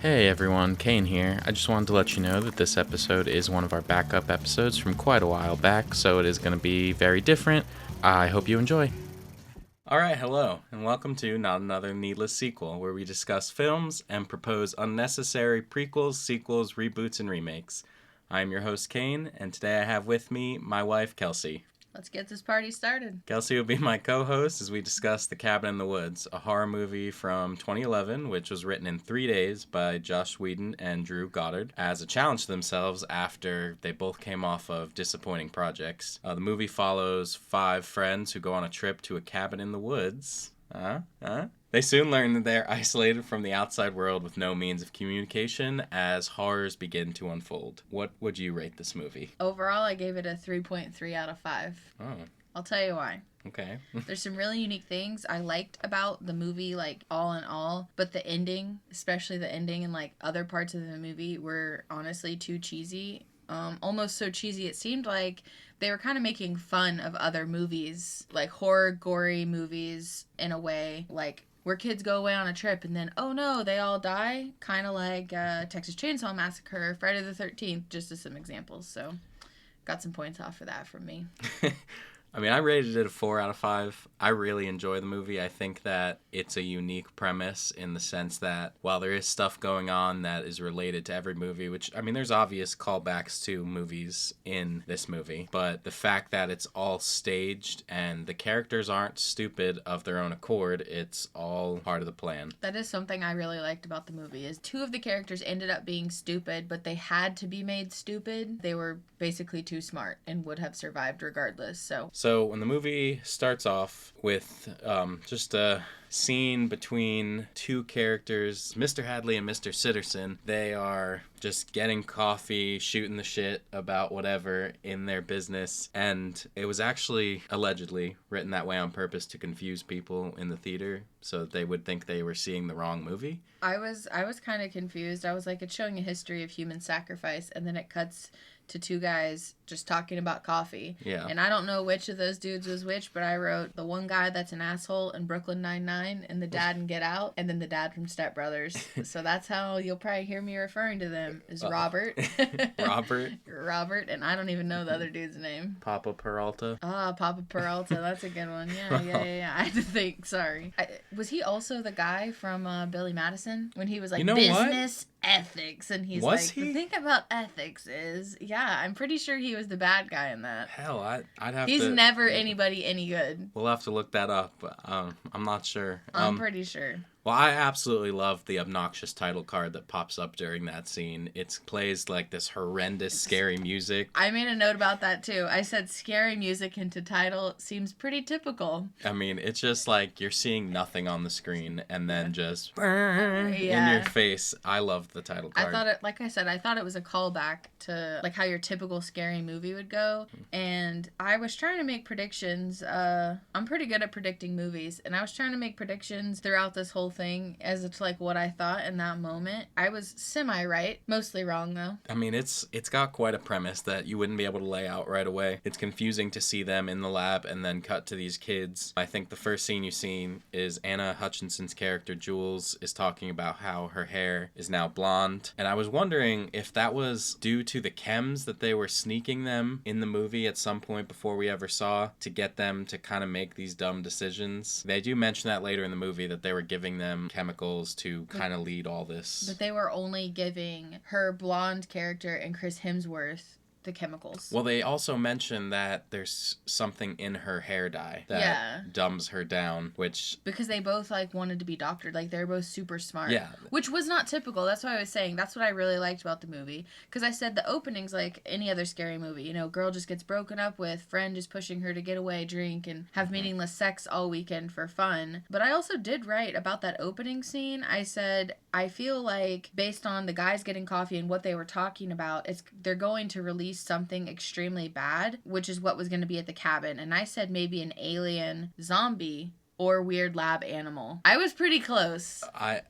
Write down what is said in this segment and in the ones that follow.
Hey everyone, Kane here. I just wanted to let you know that this episode is one of our backup episodes from quite a while back, so it is going to be very different. I hope you enjoy. Alright, hello, and welcome to Not Another Needless Sequel, where we discuss films and propose unnecessary prequels, sequels, reboots, and remakes. I am your host, Kane, and today I have with me my wife, Kelsey. Let's get this party started. Kelsey will be my co-host as we discuss The Cabin in the Woods, a horror movie from 2011, which was written in 3 days by Joss Whedon and Drew Goddard as a challenge to themselves after they both came off of disappointing projects. The movie follows 5 friends who go on a trip to a cabin in the woods. They soon learn that they're isolated from the outside world with no means of communication as horrors begin to unfold. What would you rate this movie? Overall, I gave it a 3.3 out of 5. Oh, I'll tell you why. okay. There's some really unique things I liked about the movie, like, all in all, but the ending, especially the ending and, like, other parts of the movie were honestly too cheesy. Almost so cheesy it seemed like they were kind of making fun of other movies, like horror, gory movies, in a way, like where kids go away on a trip and then, oh no, they all die, kind of like Texas Chainsaw Massacre, Friday the 13th, just as some examples. So got some points off for that from me. I mean, I rated it a 4 out of 5. I really enjoy the movie. I think that it's a unique premise in the sense that while there is stuff going on that is related to every movie, which, I mean, there's obvious callbacks to movies in this movie, but the fact that it's all staged and the characters aren't stupid of their own accord, it's all part of the plan. That is something I really liked about the movie, is 2 of the characters ended up being stupid, but they had to be made stupid. They were basically too smart and would have survived regardless, So when the movie starts off with just a scene between 2 characters, Mr. Hadley and Mr. Sitterson, they are just getting coffee, shooting the shit about whatever in their business. And it was actually allegedly written that way on purpose to confuse people in the theater so that they would think they were seeing the wrong movie. I was kind of confused. I was like, it's showing a history of human sacrifice, and then it cuts to 2 guys just talking about coffee. Yeah. And I don't know which of those dudes was which, but I wrote the one guy that's an asshole in Brooklyn Nine-Nine, and the dad in Get Out, and then the dad from Step Brothers. So that's how you'll probably hear me referring to them, is Robert. Robert, and I don't even know the other dude's name. Papa Peralta. Papa Peralta, that's a good one. Yeah. I had to think, sorry. Was he also the guy from Billy Madison? When he was like, You know business ethics, and he's Was like, he? the thing about ethics is, yeah, I'm pretty sure he was the bad guy in that. Hell, I'd have He's to... never anybody any good. We'll have to look that up. But, I'm not sure. I'm pretty sure. Well, I absolutely love the obnoxious title card that pops up during that scene. It plays like this horrendous, scary music. I made a note about that too. I said scary music into title seems pretty typical. I mean, it's just like you're seeing nothing on the screen and then just in your face. I love the title card. I thought it, like I said, I thought it was a callback to like how your typical scary movie would go. And I was trying to make predictions. I'm pretty good at predicting movies, and I was trying to make predictions throughout this whole thing as it's like what I thought in that moment. I was semi-right, mostly wrong though. I mean, it's got quite a premise that you wouldn't be able to lay out right away. It's confusing to see them in the lab and then cut to these kids. I think the first scene you see is Anna Hutchinson's character Jules is talking about how her hair is now blonde. And I was wondering if that was due to the chems that they were sneaking them in the movie at some point before we ever saw to get them to kind of make these dumb decisions. They do mention that later in the movie that they were giving them chemicals to kind of lead all this. But they were only giving her blonde character and Chris Hemsworth the chemicals. Well, they also mention that there's something in her hair dye that dumbs her down, which... Because they both, like, wanted to be doctored. Like, they're both super smart. Yeah. Which was not typical. That's what I was saying. That's what I really liked about the movie. Because I said the opening's like any other scary movie. You know, girl just gets broken up with, friend is pushing her to get away, drink, and have meaningless sex all weekend for fun. But I also did write about that opening scene. I said, I feel like, based on the guys getting coffee and what they were talking about, they're going to release something extremely bad, which is what was going to be at the cabin. And I said maybe an alien zombie or weird lab animal. I was pretty close.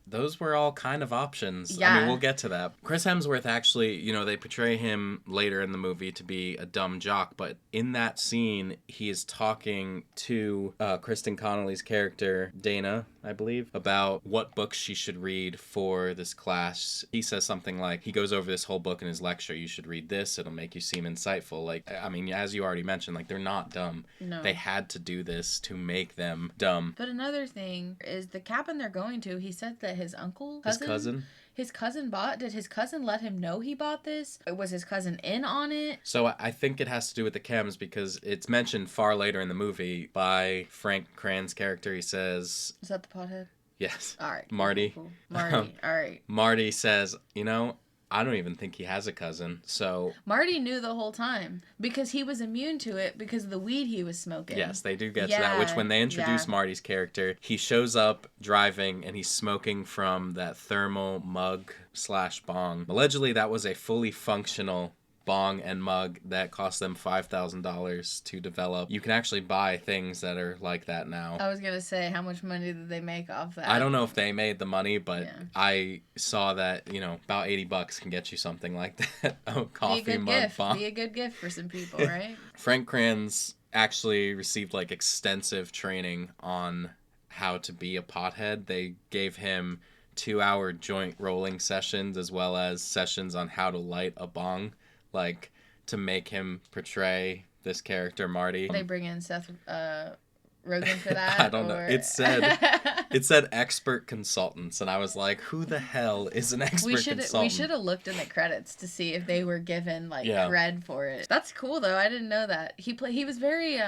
Those were all kind of options. Yeah. I mean, we'll get to that. Chris Hemsworth actually, you know, they portray him later in the movie to be a dumb jock, but in that scene, he is talking to Kristen Connolly's character, Dana, I believe, about what books she should read for this class. He says something like, he goes over this whole book in his lecture. You should read this. It'll make you seem insightful. Like, I mean, as you already mentioned, like, they're not dumb. No. They had to do this to make them dumb. But another thing is the cabin they're going to, he said that his cousin? His cousin bought. Did his cousin let him know he bought this? Was his cousin in on it? So I think it has to do with the chems because it's mentioned far later in the movie by Frank Cran's character. He says... Is that the pothead? Yes. All right. Marty. Cool. Marty. All right. Marty says, you know, I don't even think he has a cousin, so... Marty knew the whole time because he was immune to it because of the weed he was smoking. Yes, they do get to that, which when they introduce Marty's character, he shows up driving and he's smoking from that thermal mug/bong. Allegedly, that was a fully functional bong and mug that cost them $5,000 to develop. You can actually buy things that are like that now. I was going to say, how much money did they make off that? I don't know if they made the money, but I saw that, you know, about $80 can get you something like that. A coffee mug bong. Be a good gift for some people, right? Frank Kranz actually received like extensive training on how to be a pothead. They gave him 2-hour joint rolling sessions as well as sessions on how to light a bong, like to make him portray this character Marty. They bring in Seth Rogen for that? I don't know. It said expert consultants, and I was like, who the hell is an expert consultant? We should have looked in the credits to see if they were given like cred for it. That's cool though. I didn't know that. He was very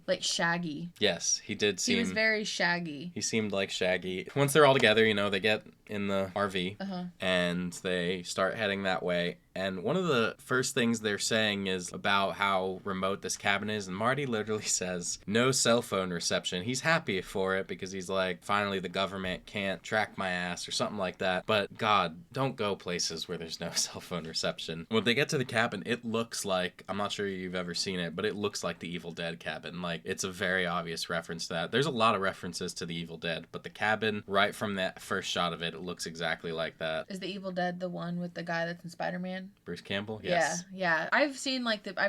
like Shaggy. Yes, he did seem. He was very Shaggy. He seemed like Shaggy. Once they're all together, you know, they get in the RV and they start heading that way. And one of the first things they're saying is about how remote this cabin is. And Marty literally says, no cell phone reception. He's happy for it because he's like, finally the government can't track my ass or something like that. But God, don't go places where there's no cell phone reception. When they get to the cabin, it looks like, I'm not sure you've ever seen it, but it looks like the Evil Dead cabin. Like, it's a very obvious reference to that. There's a lot of references to the Evil Dead, but the cabin, right from that first shot of it, it looks exactly like that. Is the Evil Dead the one with the guy that's in Spider-Man? Bruce Campbell? Yes. Yeah. I've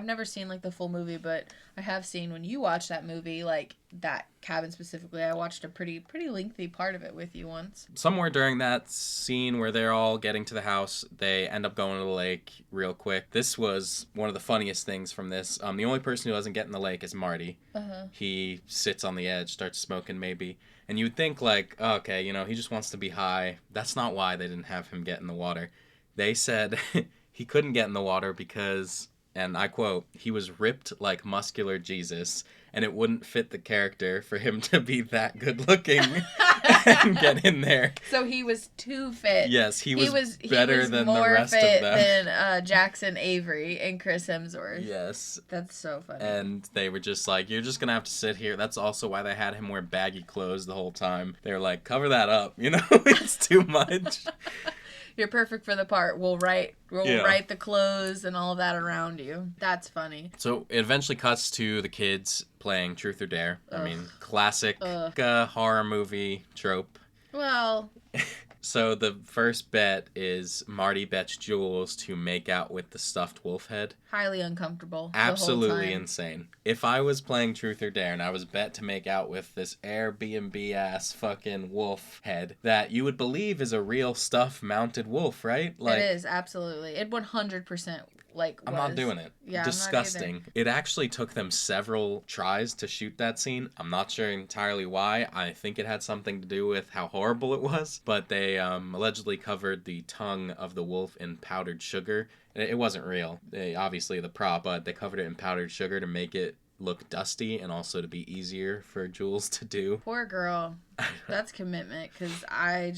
never seen like the full movie, but I have seen when you watch that movie, like that cabin specifically. I watched a pretty lengthy part of it with you once. Somewhere during that scene where they're all getting to the house, they end up going to the lake real quick. This was one of the funniest things from this. The only person who doesn't get in the lake is Marty. He sits on the edge, starts smoking maybe. And you would think like, oh, okay, you know, he just wants to be high. That's not why they didn't have him get in the water. They said he couldn't get in the water because, and I quote, he was ripped like muscular Jesus, and it wouldn't fit the character for him to be that good looking and get in there. So he was too fit. Yes, he was better than the rest of them. More fit than Jackson Avery and Chris Hemsworth. Yes. That's so funny. And they were just like, you're just going to have to sit here. That's also why they had him wear baggy clothes the whole time. They were like, cover that up. You know, it's too much. You're perfect for the part. We'll write the clothes and all of that around you. That's funny. So it eventually cuts to the kids playing Truth or Dare. I mean, classic horror movie trope. Well... So the first bet is Marty bets Jules to make out with the stuffed wolf head. Highly uncomfortable. Absolutely insane. If I was playing Truth or Dare and I was bet to make out with this Airbnb ass fucking wolf head that you would believe is a real stuffed mounted wolf, right? Like, it is, absolutely. It 100% I'm not doing it. Yeah, disgusting. It actually took them several tries to shoot that scene. I'm not sure entirely why. I think it had something to do with how horrible it was, but they allegedly covered the tongue of the wolf in powdered sugar. It wasn't real. Obviously the prop, but they covered it in powdered sugar to make it look dusty and also to be easier for Jules to do. Poor girl. That's commitment, because I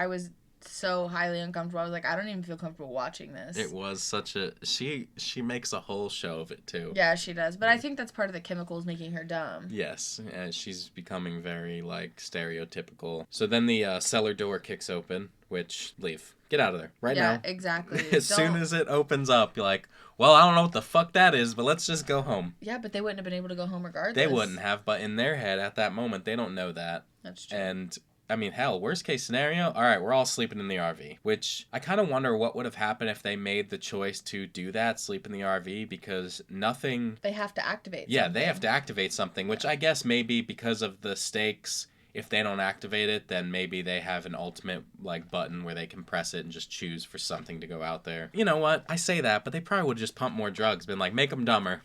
was so highly uncomfortable. I was like, I don't even feel comfortable watching this. It was such a... She makes a whole show of it, too. Yeah, she does. But I think that's part of the chemicals making her dumb. Yes, and she's becoming very, like, stereotypical. So then the cellar door kicks open, which... Leave. Get out of there. Right now. Yeah, exactly. As soon as it opens up, you're like, well, I don't know what the fuck that is, but let's just go home. Yeah, but they wouldn't have been able to go home regardless. They wouldn't have, but in their head, at that moment, they don't know that. That's true. And... I mean, hell, worst case scenario, all right, we're all sleeping in the RV, which I kind of wonder what would have happened if they made the choice to do that, sleep in the RV, because nothing... They have to activate something. They have to activate something, which I guess maybe because of the stakes, if they don't activate it, then maybe they have an ultimate like button where they can press it and just choose for something to go out there. You know what? I say that, but they probably would have just pumped more drugs, been like, make them dumber.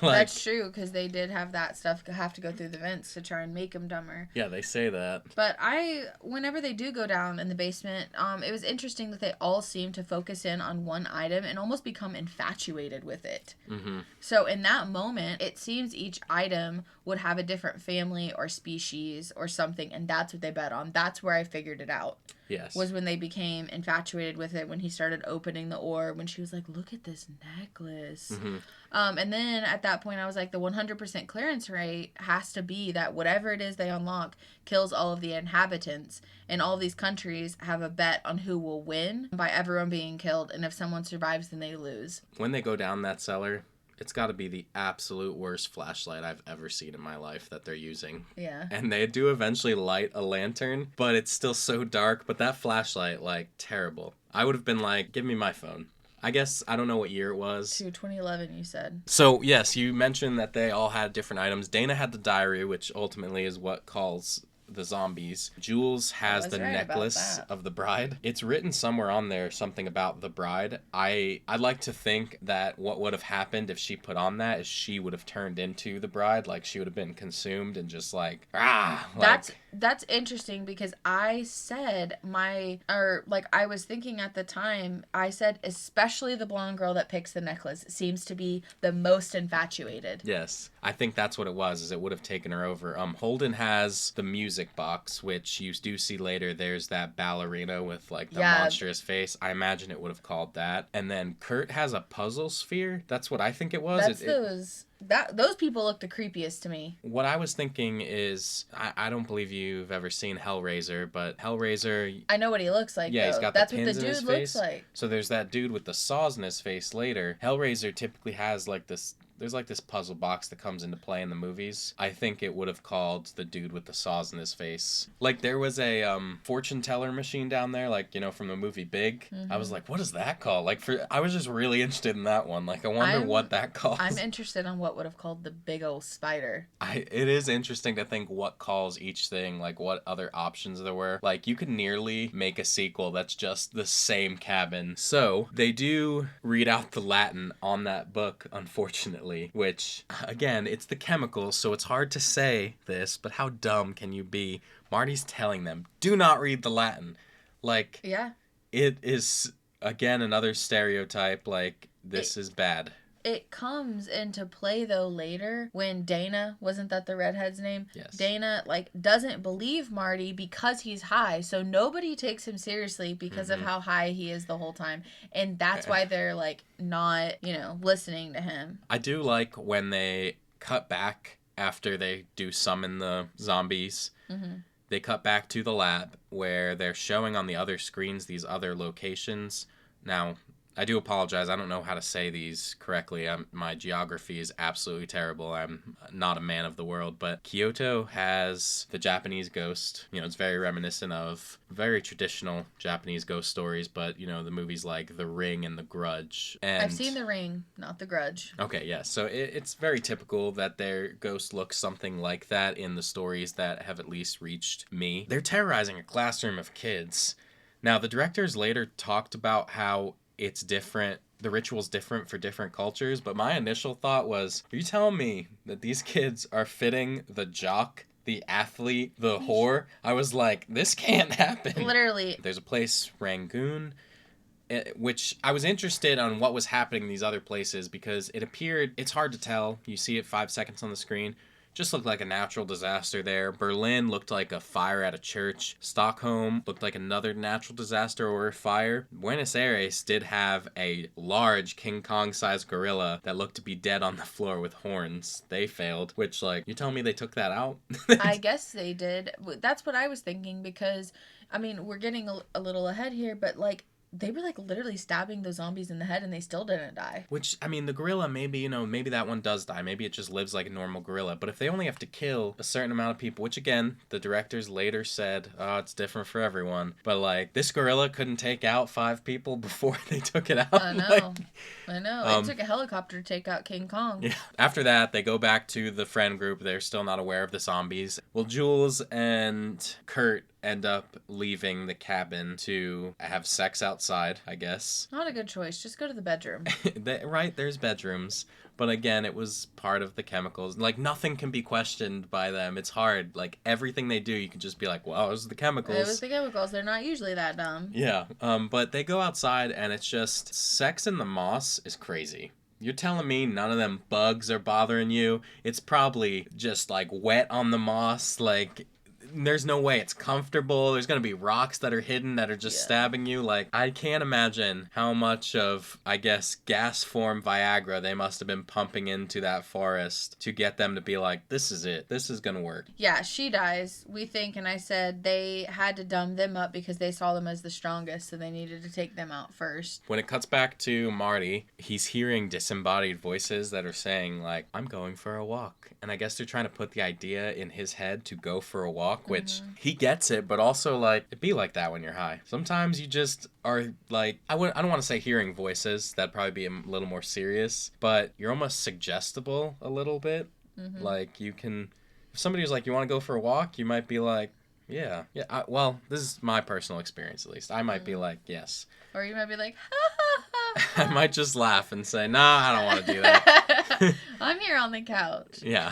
That's true, because they did have that stuff have to go through the vents to try and make them dumber. Yeah, they say that. But whenever they do go down in the basement, it was interesting that they all seem to focus in on one item and almost become infatuated with it. Mm-hmm. So in that moment, it seems each item would have a different family or species or something, and that's what they bet on. That's where I figured it out. Yes. Was when they became infatuated with it, when he started opening the orb, when she was like, look at this necklace. Mm-hmm. And then at that point, I was like, the 100% clearance rate has to be that whatever it is they unlock kills all of the inhabitants. And all of these countries have a bet on who will win by everyone being killed. And if someone survives, then they lose. When they go down that cellar, it's got to be the absolute worst flashlight I've ever seen in my life that they're using. Yeah. And they do eventually light a lantern, but it's still so dark. But that flashlight, like, terrible. I would have been like, give me my phone. I guess, I don't know what year it was. 2011, you said. So, yes, you mentioned that they all had different items. Dana had the diary, which ultimately is what calls the zombies. Jules has the necklace of the bride. It's written somewhere on there something about the bride. I'd like to think that what would have happened if she put on that is she would have turned into the bride, like she would have been consumed and just like That's interesting, because I said I was thinking at the time, I said especially the blonde girl that picks the necklace seems to be the most infatuated. Yes, I think that's what it was, is it would have taken her over. Holden has the music box, which you do see later. There's that ballerina with like the monstrous face. I imagine it would have called that. And then Kurt has a puzzle sphere. That's what I think it was. Those people look the creepiest to me. What I was thinking is, I don't believe you've ever seen Hellraiser, but Hellraiser... I know what he looks like, yeah, though. He's got That's the what pins the in dude his looks face. like. So there's that dude with the saws in his face later. Hellraiser typically has like this... There's like this puzzle box that comes into play in the movies. I think it would have called the dude with the saws in his face. Like there was a fortune teller machine down there, like, you know, from the movie Big. Mm-hmm. I was like, what is that called? Like I was just really interested in that one. Like I wonder what that calls. I'm interested on what would have called the big old spider. It is interesting to think what calls each thing, like what other options there were. Like you could nearly make a sequel that's just the same cabin. So they do read out the Latin on that book, unfortunately. Which, again, it's the chemicals, so it's hard to say this, but how dumb can you be? Marty's telling them, do not read the Latin. Like, yeah, it is, again, another stereotype, like, this is bad. It comes into play, though, later when Dana, wasn't that the redhead's name? Yes. Dana, doesn't believe Marty because he's high. So nobody takes him seriously because of how high he is the whole time. And that's why they're, not, listening to him. I do like when they cut back after they do summon the zombies. Mm-hmm. They cut back to the lab where they're showing on the other screens these other locations. Now, I do apologize. I don't know how to say these correctly. My geography is absolutely terrible. I'm not a man of the world. But Kyoto has the Japanese ghost. It's very reminiscent of very traditional Japanese ghost stories. But, the movies like The Ring and The Grudge. And I've seen The Ring, not The Grudge. Okay, yeah. So it's very typical that their ghost looks something like that in the stories that have at least reached me. They're terrorizing a classroom of kids. Now, the directors later talked about how it's different, the ritual's different for different cultures, but my initial thought was, are you telling me that these kids are fitting the jock, the athlete, the whore? I was like, this can't happen. Literally. There's a place, Rangoon, which I was interested on what was happening in these other places because it appeared, it's hard to tell, you see it 5 seconds on the screen, just looked like a natural disaster there. Berlin looked like a fire at a church. Stockholm looked like another natural disaster or a fire. Buenos Aires did have a large King Kong-sized gorilla that looked to be dead on the floor with horns. They failed, which, you telling me they took that out? I guess they did. That's what I was thinking because, we're getting a little ahead here, but, they were like literally stabbing those zombies in the head and they still didn't die. Which, I mean, the gorilla, maybe, maybe that one does die. Maybe it just lives like a normal gorilla. But if they only have to kill a certain amount of people, which again, the directors later said, oh, it's different for everyone. But like, this gorilla couldn't take out 5 people before they took it out. I know. Like, I know. It took a helicopter to take out King Kong. yeah. After that, they go back to the friend group. They're still not aware of the zombies. Well, Jules and Kurt end up leaving the cabin to have sex outside, I guess. Not a good choice. Just go to the bedroom. Right, there's bedrooms. But again, it was part of the chemicals. Like, nothing can be questioned by them. It's hard. Like, everything they do, you can just be like, well, it was the chemicals. It was the chemicals. They're not usually that dumb. Yeah. But they go outside, and it's just, sex in the moss is crazy. You're telling me none of them bugs are bothering you? It's probably just, like, wet on the moss, like... There's no way it's comfortable. There's going to be rocks that are hidden that are just stabbing you. Like, I can't imagine how much of, I guess, gas form Viagra they must have been pumping into that forest to get them to be like, this is it. This is going to work. Yeah, she dies, we think, and I said they had to dumb them up because they saw them as the strongest, so they needed to take them out first. When it cuts back to Marty, he's hearing disembodied voices that are saying, like, I'm going for a walk. And I guess they're trying to put the idea in his head to go for a walk, which he gets it, but also, like, it be like that when you're high. Sometimes you just are, like, I don't want to say hearing voices. That'd probably be a little more serious, but you're almost suggestible a little bit. Like, you can, if somebody was like, you want to go for a walk, you might be like, yeah. Well, this is my personal experience, at least. I might be like, yes. Or you might be like, ha ha ha. I might just laugh and say, nah, I don't want to do that. I'm here on the couch. Yeah.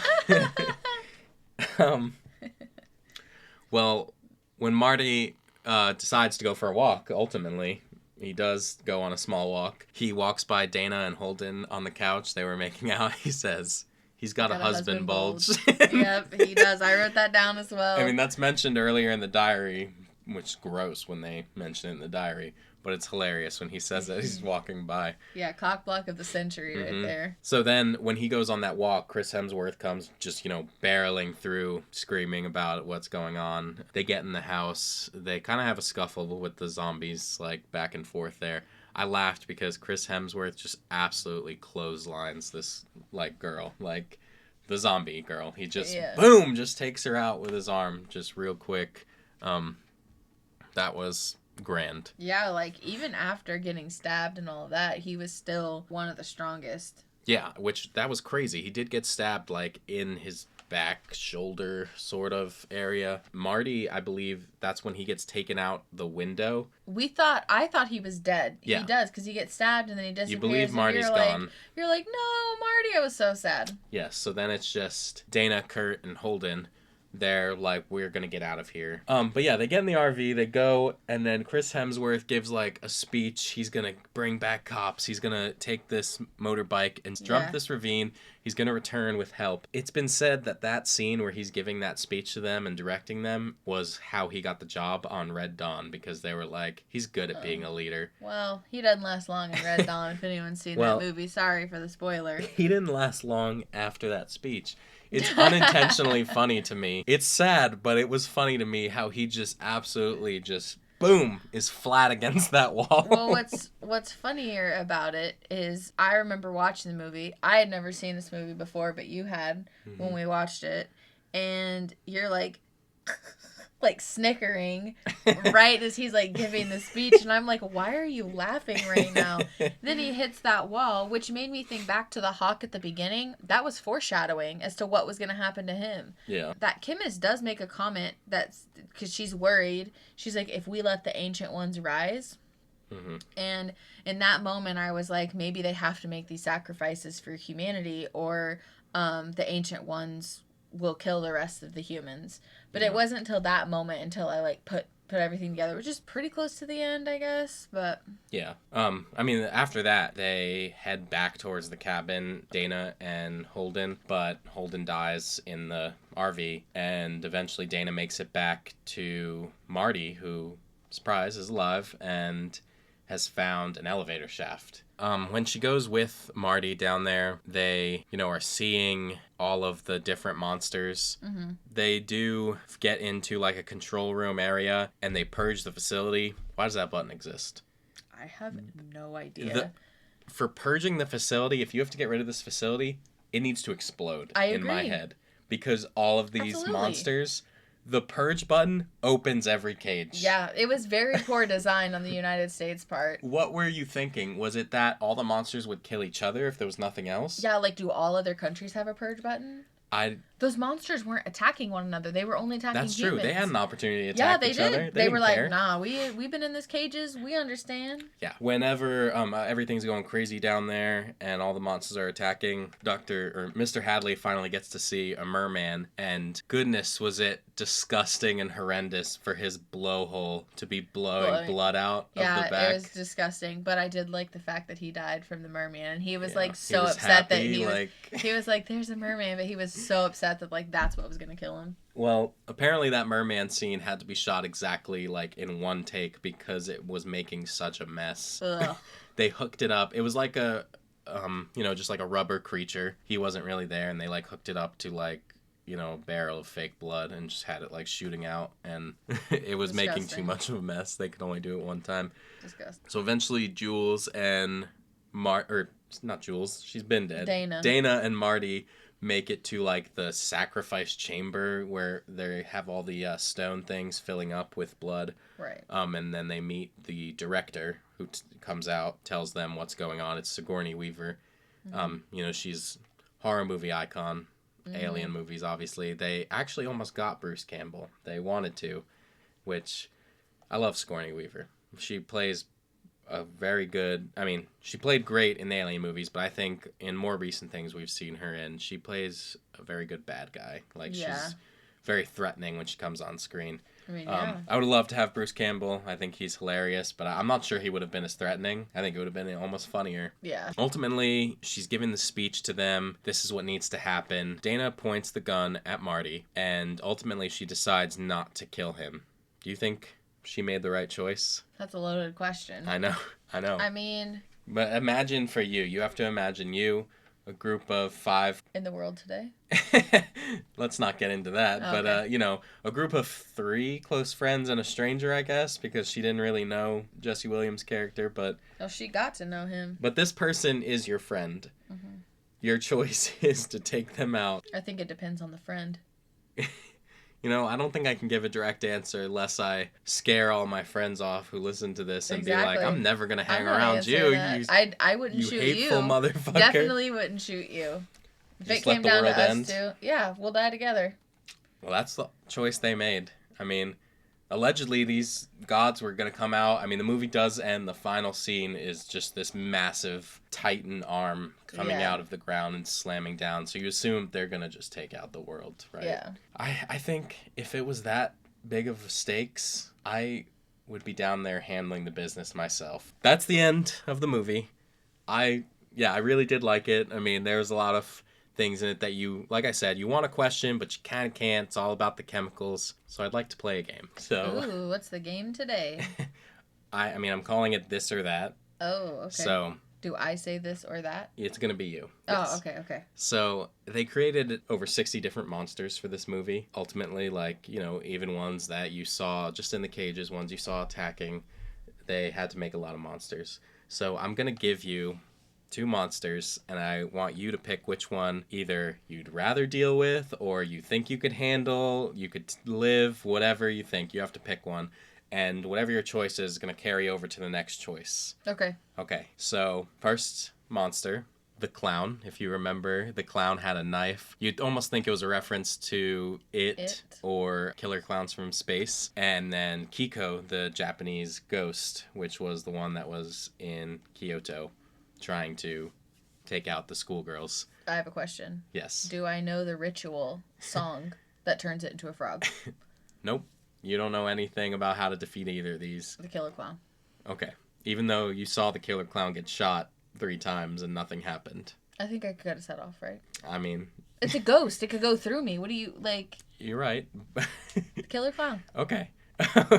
Well, when Marty decides to go for a walk, ultimately, he does go on a small walk. He walks by Dana and Holden on the couch. They were making out. He says, he's got a husband bulge. Yep, he does. I wrote that down as well. I mean, that's mentioned earlier in the diary, which is gross when they mention it in the diary. But it's hilarious when he says that he's walking by. Yeah, cock block of the century right there. So then when he goes on that walk, Chris Hemsworth comes just, barreling through, screaming about what's going on. They get in the house. They kind of have a scuffle with the zombies, like, back and forth there. I laughed because Chris Hemsworth just absolutely clotheslines this, like, girl. Like, the zombie girl. He just, boom, just takes her out with his arm just real quick. That was... grand. Yeah, like, even after getting stabbed and all of that, he was still one of the strongest. Yeah, which, that was crazy. He did get stabbed, like, in his back shoulder sort of area. Marty, I believe, that's when he gets taken out the window. I thought he was dead. Yeah. He does, because he gets stabbed and then he disappears. You believe Marty's gone. You're like, no, Marty, I was so sad. Yes, so then it's just Dana, Kurt, and Holden. They're like, we're gonna get out of here. But yeah, they get in the RV, they go, and then Chris Hemsworth gives, like, a speech. He's gonna bring back cops. He's gonna take this motorbike and jump this ravine. He's gonna return with help. It's been said that scene where he's giving that speech to them and directing them was how he got the job on Red Dawn, because they were like, he's good at being a leader. Well, he doesn't last long in Red Dawn, if anyone's seen that movie. Sorry for the spoiler. He didn't last long after that speech. It's unintentionally funny to me. It's sad, but it was funny to me how he just absolutely just, boom, is flat against that wall. Well, what's funnier about it is I remember watching the movie. I had never seen this movie before, but you had when we watched it. And you're like... like snickering right as he's like giving the speech, and I'm like, why are you laughing right now? Then he hits that wall, which made me think back to the hawk at the beginning. That was foreshadowing as to what was going to happen to him. Yeah. That Kimmis does make a comment that's because she's worried. She's like, if we let the ancient ones rise. And in that moment I was like, maybe they have to make these sacrifices for humanity, or the ancient ones will kill the rest of the humans. But it wasn't until that moment until I like put everything together, which is pretty close to the end, I guess. But yeah, I mean, after that they head back towards the cabin, Dana and Holden, but Holden dies in the RV, and eventually Dana makes it back to Marty, who, surprise, is alive and has found an elevator shaft. When she goes with Marty down there, they, are seeing all of the different monsters. They do get into, like, a control room area, and they purge the facility. Why does that button exist? I have no idea. For purging the facility, if you have to get rid of this facility, it needs to explode in my head. Because all of these monsters, the purge button opens every cage. Yeah, it was very poor design on the United States part. What were you thinking? Was it that all the monsters would kill each other if there was nothing else? Yeah, like, do all other countries have a purge button? Those monsters weren't attacking one another. They were only attacking humans. That's true. They had an opportunity to attack each other. Yeah, they did. They were like, nah, we've been in this cages. We understand. Yeah. Whenever everything's going crazy down there and all the monsters are attacking, Mr. Hadley finally gets to see a merman, and goodness was it disgusting and horrendous for his blowhole to be blowing blood out of the back. Yeah, it was disgusting, but I did like the fact that he died from the merman, and he was so upset that he was like, there's a merman, but he was so upset that like that's what was gonna kill him. Well, apparently that merman scene had to be shot exactly like in one take because it was making such a mess. They hooked it up. It was like a just like a rubber creature. He wasn't really there, and they like hooked it up to like a barrel of fake blood and just had it like shooting out, and it was making too much of a mess. They could only do it one time. Disgusting. So eventually Jules and not Jules, she's been dead. Dana and Marty make it to like the sacrifice chamber where they have all the stone things filling up with blood. Right. And then they meet the director who comes out, tells them what's going on. It's Sigourney Weaver. Mm-hmm. She's horror movie icon. Mm-hmm. Alien movies, obviously. They actually almost got Bruce Campbell. They wanted to, which I love Sigourney Weaver. She plays she played great in the Alien movies, but I think in more recent things we've seen her in, she plays a very good bad guy. Like, she's very threatening when she comes on screen. I would love to have Bruce Campbell. I think he's hilarious, but I'm not sure he would have been as threatening. I think it would have been almost funnier. Yeah. Ultimately, she's giving the speech to them. This is what needs to happen. Dana points the gun at Marty, and ultimately she decides not to kill him. Do you think she made the right choice? That's a loaded question. I know. I mean... But imagine for you. You have to imagine a group of 5... In the world today? Let's not get into that. Okay. But, a group of 3 close friends and a stranger, I guess, because she didn't really know Jesse Williams' character, but... Oh, she got to know him. But this person is your friend. Mm-hmm. Your choice is to take them out. I think it depends on the friend. I don't think I can give a direct answer unless I scare all my friends off who listen to this and be like, I'm never going to hang around you. I wouldn't shoot you. You hateful motherfucker. Definitely wouldn't shoot you. If it came down to us two, yeah, we'll die together. Well, that's the choice they made. I mean, allegedly these gods were going to come out. I mean, the movie does end. The final scene is just this massive Titan arm coming out of the ground and slamming down. So you assume they're going to just take out the world, right? Yeah. I think if it was that big of stakes, I would be down there handling the business myself. That's the end of the movie. I really did like it. I mean, there's a lot of things in it that like I said, you want to question, but you kind of can't. It's all about the chemicals. So I'd like to play a game. So. Ooh, what's the game today? I'm calling it this or that. Oh, okay. So. Do I say this or that? It's going to be you. Yes. Oh, okay. So they created over 60 different monsters for this movie. Ultimately, even ones that you saw just in the cages, ones you saw attacking, they had to make a lot of monsters. So I'm going to give you 2 monsters, and I want you to pick which one either you'd rather deal with or you think you could handle, you could live, whatever you think. You have to pick one. And whatever your choice is going to carry over to the next choice. Okay. So first monster, the clown. If you remember, the clown had a knife. You'd almost think it was a reference to It or Killer Clowns from Space. And then Kiko, the Japanese ghost, which was the one that was in Kyoto trying to take out the schoolgirls. I have a question. Yes. Do I know the ritual song that turns it into a frog? Nope. You don't know anything about how to defeat either of these. The killer clown. Okay. Even though you saw the killer clown get shot 3 times and nothing happened. I think I could cut his head off, right? I mean... It's a ghost. It could go through me. What do you, like... You're right. The killer clown. Okay.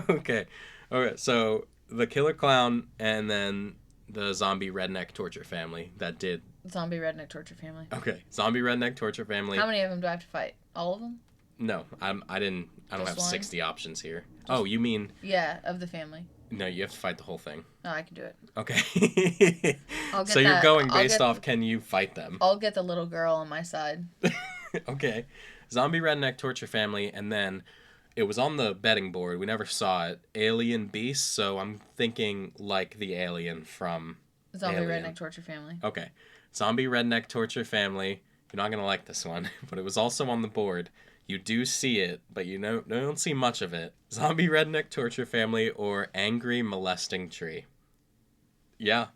Okay. Alright, so the killer clown and then the zombie redneck torture family that did... Zombie redneck torture family. Okay. Zombie redneck torture family. How many of them do I have to fight? All of them? No, I don't have one? 60 options here. Oh, you mean... Yeah, of the family. No, you have to fight the whole thing. Oh, I can do it. Okay. I'll get So you're that- going I'll based get- off can you fight them? I'll get the little girl on my side. Okay. Zombie Redneck Torture Family, and then it was on the betting board. We never saw it. Alien Beast, so I'm thinking like the alien from Zombie Alien. Redneck Torture Family. Okay. Zombie Redneck Torture Family. You're not going to like this one, but it was also on the board. You do see it, but you don't see much of it. Zombie Redneck Torture Family or Angry Molesting Tree. Yeah.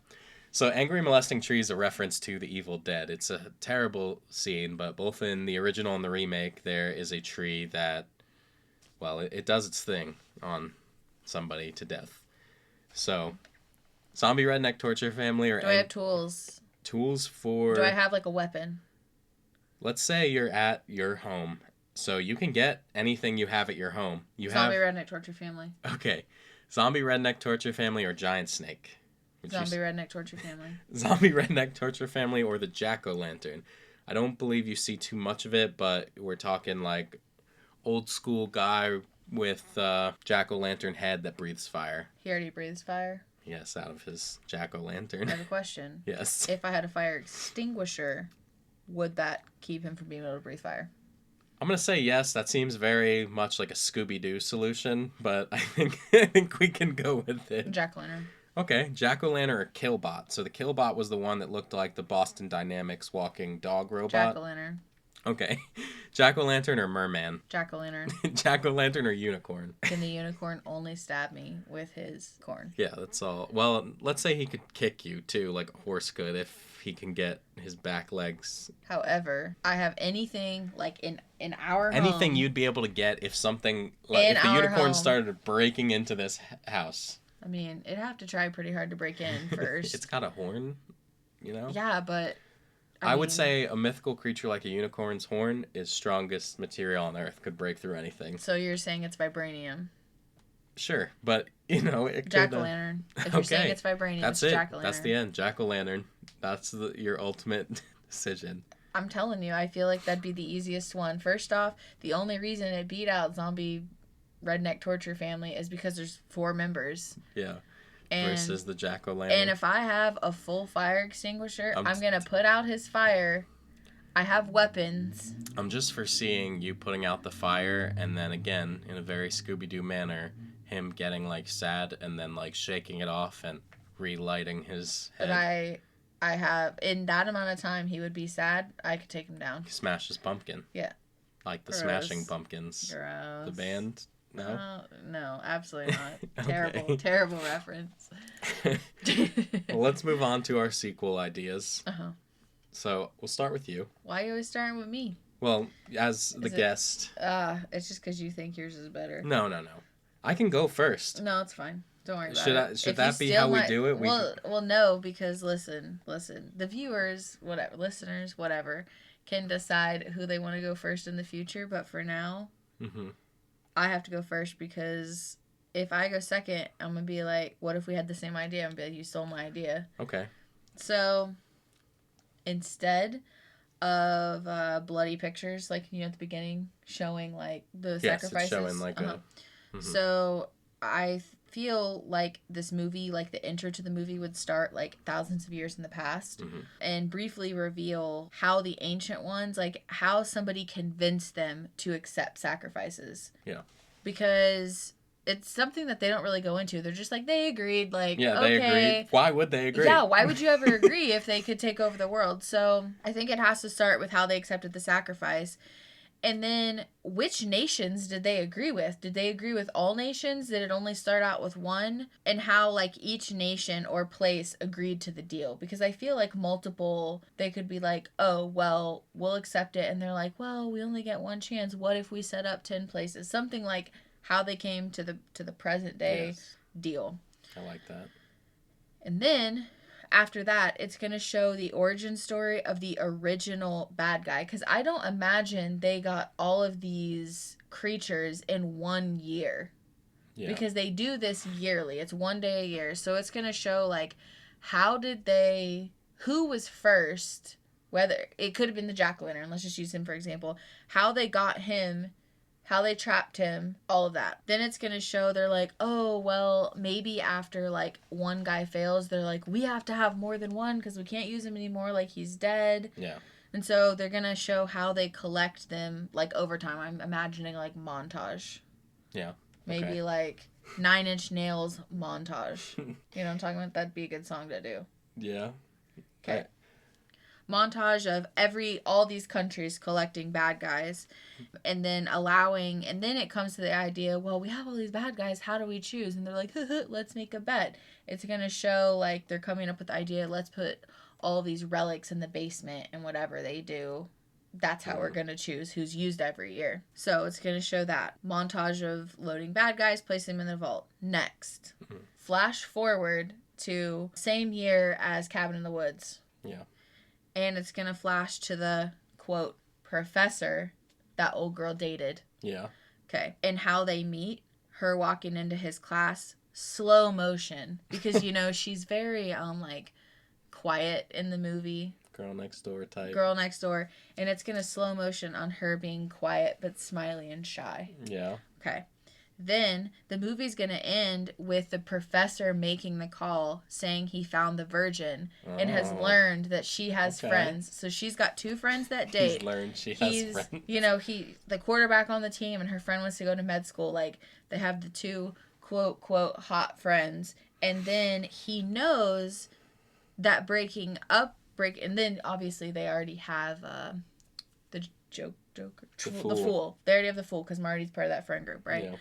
So Angry Molesting Tree is a reference to The Evil Dead. It's a terrible scene, but both in the original and the remake, there is a tree that, well, it does its thing on somebody to death. So, Zombie Redneck Torture Family or Do I have tools? tools for... Do I have like a weapon? Let's say you're at your home. So you can get anything you have at your home. Zombie Redneck Torture Family. Okay. Zombie Redneck Torture Family or Giant Snake? Zombie Redneck Torture Family. Zombie Redneck Torture Family or the Jack-O-Lantern. I don't believe you see too much of it, but we're talking like old school guy with Jack-O-Lantern head that breathes fire. He already breathes fire. Yes, out of his I Jack-O-Lantern. have a question. Yes. If I had a fire extinguisher, would that keep him from being able to breathe fire? I'm going to say yes. That seems very much like a Scooby-Doo solution, but I think we can go with it. Jack-O-lantern. Okay, Jack-O-Lantern or Killbot. So the Killbot was the one that looked like the Boston Dynamics walking dog robot. Jack-O-lantern. Okay. Jack-O-Lantern or Merman? Jack-O-lantern. Jack-O-Lantern or Unicorn? Can the unicorn only stab me with his corn? Yeah, that's all. Well, let's say he could kick you too, like a horse could, if he can get his back legs. However, I have anything like in our home. Anything you'd be able to get if something like In if the our unicorn home. started breaking into this house. I mean, it'd have to try pretty hard to break in first. It's got a horn, you know? Yeah, but I would mean, say a mythical creature like a unicorn's horn is strongest material on Earth. Could break through anything. So you're saying it's vibranium? Sure, but it could. Jack-o'-lantern. If you're saying Okay, it's vibranium, That's it's it. jack-o'-lantern. That's the end. Jack-o'-lantern. That's your ultimate decision. I'm telling you, I feel like that'd be the easiest one. First off, the only reason it beat out Zombie Redneck Torture Family is because there's 4 members. Yeah. And, Versus the jack-o'-lantern. and if I have a full fire extinguisher, I'm I'm going to put out his fire. I have weapons. I'm just foreseeing you putting out the fire, and then again, in a very Scooby-Doo manner, him getting like sad and then like shaking it off and relighting his head. But I have, in that amount of time, he would be sad. I could take him down. Smash his pumpkin. Yeah. Like the Gross. Smashing Pumpkins. Gross. The band? No? No, absolutely not. Okay. Terrible reference. Well, let's move on to our sequel ideas. Uh-huh. So, we'll start with you. Why are you always starting with me? Well, as the Is it- guest. It's just because you think yours is better. No. I can go first. No, it's fine. Don't worry about Should it. should If that you be steal how we do it? Well, no, because listen. The viewers, whatever, listeners, whatever, can decide who they want to go first in the future. But for now, Mm-hmm. I have to go first because if I go second, I'm going to be like, what if we had the same idea? I'm going to be like, you stole my idea. Okay. So instead of bloody pictures, like, at the beginning, showing, like, the sacrifices. It's showing, like, So I feel like this movie, like, the intro to the movie would start, like, thousands of years in the past and briefly reveal how the ancient ones, like, how somebody convinced them to accept sacrifices. Yeah. Because it's something that they don't really go into. They're just like, they agreed, like, Yeah, okay. they agreed. Why would they agree? Yeah, why would you ever agree if they could take over the world? So I think it has to start with how they accepted the sacrifice. And then, which nations did they agree with? Did they agree with all nations? Did it only start out with one? And how, like, each nation or place agreed to the deal? Because I feel like they could be like, oh, well, we'll accept it. And they're like, well, we only get one chance. What if we set up 10 places? Something like how they came to the present day deal. I like that. And then after that, it's going to show the origin story of the original bad guy. Because I don't imagine they got all of these creatures in 1 year. Yeah. Because they do this yearly. It's 1 day a year. So it's going to show, like, who was first, whether it could have been the jack-o'-lantern, let's just use him for example, how they got him how they trapped him, all of that. Then it's going to show they're like, oh, well, maybe after like one guy fails, they're like, we have to have more than one because we can't use him anymore. Like he's dead. Yeah. And so they're going to show how they collect them like over time. I'm imagining like montage. Yeah. Maybe Okay. like 9 Inch Nails montage. You know what I'm talking about? That'd be a good song to do. Yeah. Okay. Montage of all these countries collecting bad guys and then it comes to the idea, well, we have all these bad guys, how do we choose? And they're like, let's make a bet. It's going to show like they're coming up with the idea, let's put all of these relics in the basement, and whatever they do, that's how we're going to choose who's used every year. So it's going to show that montage of loading bad guys, placing them in the vault. Next, flash forward to same year as Cabin in the Woods. Yeah. And it's going to flash to the, quote, professor that old girl dated. Yeah. Okay. And how they meet, her walking into his class, slow motion. Because, she's very, quiet in the movie. Girl next door type. Girl next door. And it's going to slow motion on her being quiet but smiley and shy. Yeah. Okay. Then the movie's going to end with the professor making the call saying he found the virgin and has learned that she has friends. So she's got 2 friends that date. He's learned she has friends. The quarterback on the team and her friend wants to go to med school. Like they have the 2 quote, quote, hot friends. And then he knows that and then obviously they already have the Joker. The Fool. They already have the Fool because Marty's part of that friend group, right? Yeah.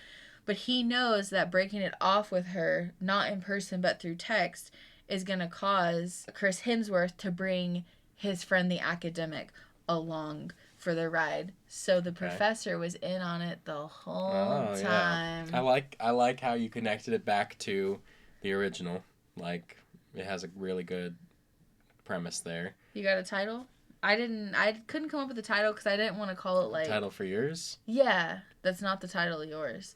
But he knows that breaking it off with her, not in person but through text, is going to cause Chris Hemsworth to bring his friend the academic along for the ride. So the professor was in on it the whole time. Yeah. I like how you connected it back to the original. Like it has a really good premise there. You got a title? I couldn't come up with a title because I didn't want to call it like... Title for yours? Yeah, that's not the title of yours.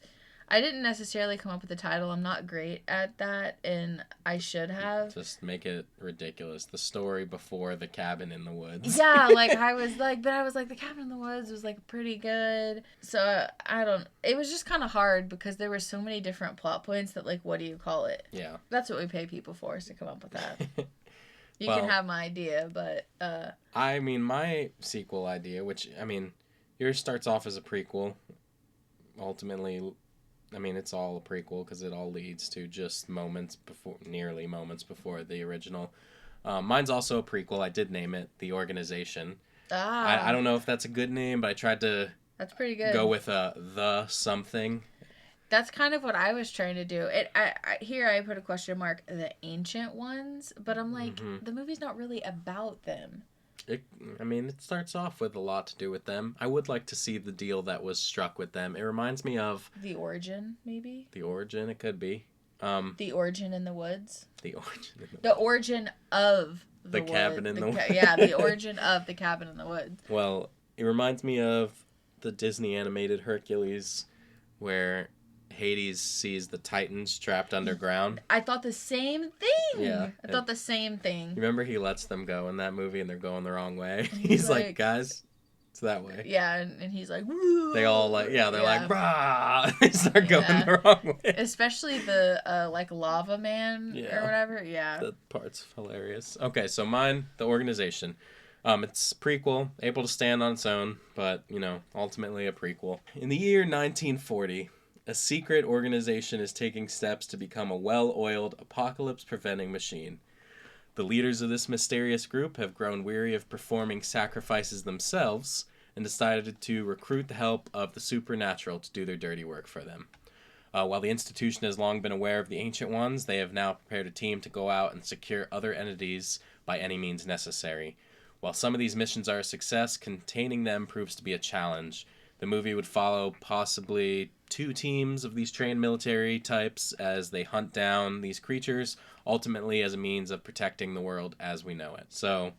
I didn't necessarily come up with a title. I'm not great at that, and I should have. Just make it ridiculous. The story before The Cabin in the Woods. Yeah, I was like, The Cabin in the Woods was like pretty good. So it was just kind of hard because there were so many different plot points that like, what do you call it? Yeah. That's what we pay people for, is to come up with that. You can have my idea, but... I mean, my sequel idea, which, I mean, yours starts off as a prequel. Ultimately, I mean, it's all a prequel because it all leads to just nearly moments before the original. Mine's also a prequel. I did name it The Organization. I don't know if that's a good name, but I tried to... That's pretty good. Go with the something. That's kind of what I was trying to do. Here I put a question mark, the ancient ones, but I'm like, the movie's not really about them. It starts off with a lot to do with them. I would like to see the deal that was struck with them. It reminds me of... The Origin, maybe? The Origin, it could be. The Origin in the Woods? The Origin in the Woods. The origin of the Cabin in the Woods. Yeah, the origin of The Cabin in the Woods. Well, it reminds me of the Disney animated Hercules, where... Hades sees the Titans trapped underground. I thought the same thing. Yeah. I thought the same thing. Remember he lets them go in that movie and they're going the wrong way? He's like, guys, it's that way. Yeah, and he's like, woo! They all like, they're like, brah! They start going the wrong way. Especially the, lava man or whatever. Yeah. That part's hilarious. Okay, so mine, The Organization. It's prequel, able to stand on its own, but, ultimately a prequel. In the year 1940... a secret organization is taking steps to become a well-oiled, apocalypse-preventing machine. The leaders of this mysterious group have grown weary of performing sacrifices themselves and decided to recruit the help of the supernatural to do their dirty work for them. While the institution has long been aware of the Ancient Ones, they have now prepared a team to go out and secure other entities by any means necessary. While some of these missions are a success, containing them proves to be a challenge. The movie would follow possibly 2 teams of these trained military types as they hunt down these creatures, ultimately as a means of protecting the world as we know it. So,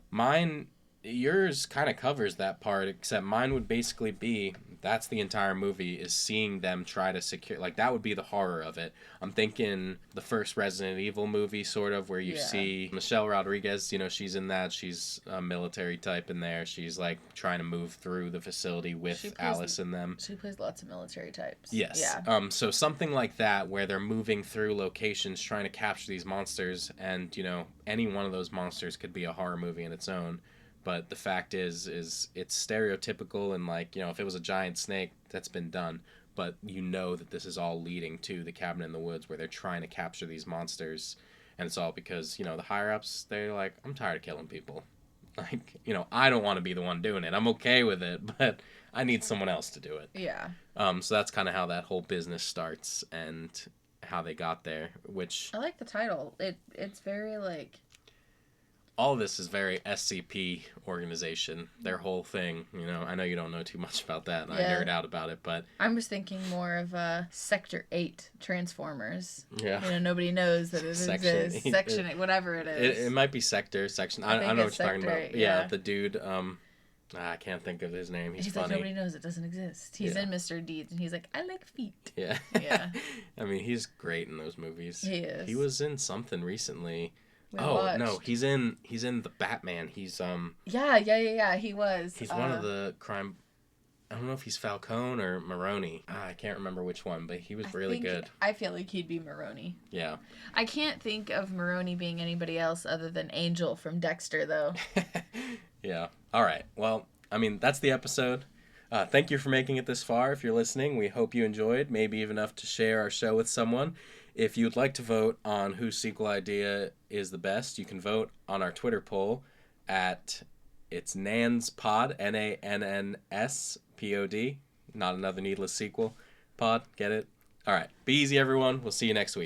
mine yours kind of covers that part, except mine would basically be that's the entire movie is seeing them try to secure, like that would be the horror of it. I'm thinking the first Resident Evil movie, sort of, where you see Michelle Rodriguez, you know, she's in that, she's a military type in there, she's like trying to move through the facility with Alice and them. She plays lots of military types. Yes. Yeah. So something like that, where they're moving through locations trying to capture these monsters, and you know, any one of those monsters could be a horror movie in its own. But the fact is it's stereotypical, and like, you know, if it was a giant snake, that's been done. But you know that this is all leading to the cabin in the woods where they're trying to capture these monsters. And it's all because, you know, the higher ups, they're like, I'm tired of killing people. Like, you know, I don't want to be the one doing it. I'm okay with it, but I need someone else to do it. Yeah. So that's kind of how that whole business starts and how they got there, which... I like the title. It's very, like... all of this is very SCP organization. Their whole thing, you know. I know you don't know too much about that, and I nerd out about it, but I'm just thinking more of Sector 8 Transformers. Yeah. You know, nobody knows that it exists. Section 8, whatever it is. It might be section. I don't know what you're talking about. Yeah, the dude. I can't think of his name. He's funny. Like, nobody knows it doesn't exist. He's in Mr. Deeds, and he's like, I like feet. Yeah. Yeah. I mean, he's great in those movies. He is. He was in something recently. Watched. No, he's in the Batman. He's Yeah, he was. He's one of the crime. I don't know if he's Falcone or Maroni. I can't remember which one, but he was really good. I feel like he'd be Maroni. Yeah. I can't think of Maroni being anybody else other than Angel from Dexter, though. Yeah. All right. Well, I mean, that's the episode. Thank you for making it this far. If you're listening, we hope you enjoyed, maybe even enough to share our show with someone. If you'd like to vote on whose sequel idea is the best, you can vote on our Twitter poll at it's NANSPod, NANNSPOD, not another needless sequel pod. Get it? All right. Be easy, everyone. We'll see you next week.